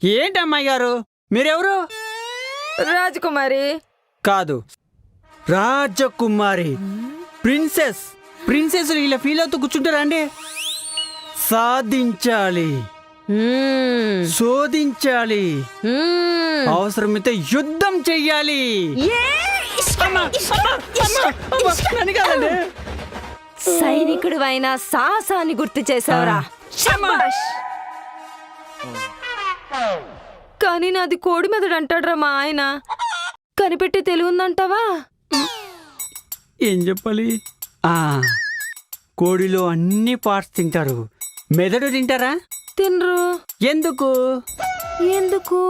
ఏంటి అమ్మాయి గారు మీరెవరు? రాజకుమారి. కాదు, రాజకుమారి, ప్రిన్సెస్. ప్రిన్సెస్ ఇలా ఫీల్ అవుతూ కూర్చుంటారా అండి? సాధించాలి, శోధించాలి, అవసరమైతే యుద్ధం చెయ్యాలి. సైనికుడు అయినా సాహసాన్ని గుర్తు చేసావురా. శభాష్. కానీ నాది కోడి మెదడు అంటాడురా మా ఆయన. కనిపెట్టి తెలివుందంటావా? ఏం చెప్పాలి? కోడిలో అన్ని పార్ట్స్ తింటారు, మెదడు తింటారా? తినరు. ఎందుకు? ఎందుకు?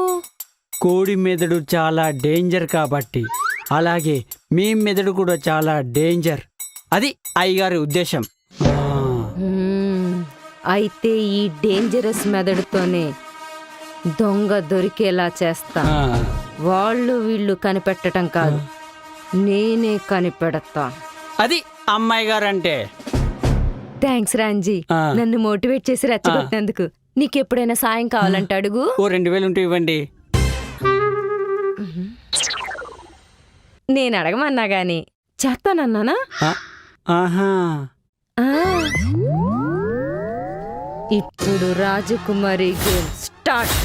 కోడి మెదడు చాలా డేంజర్ కాబట్టి. అలాగే మీ మెదడు కూడా చాలా డేంజర్. అది అయ్యగారి ఉద్దేశం. అయితే ఈ డేంజరస్ మెదడుతోనే దొంగ దొరికేలా చేస్తా. వాళ్ళు వీళ్ళు కనిపెట్టడం కాదు, నేనే కనిపెడతా. అది అమ్మాయి గారంటే. థ్యాంక్స్ రాంజీ, నన్ను మోటివేట్ చేసి రెచ్చగొట్టినందుకు. నీకెప్పుడైనా సాయం కావాలంటే అడుగు. ఓ 2000 ఉంటే ఇవ్వండి. నేను అడగమన్నా గాని చేస్తానన్నానా? ఆహా. ఇప్పుడు రాజకుమారి గేమ్ స్టార్ట్.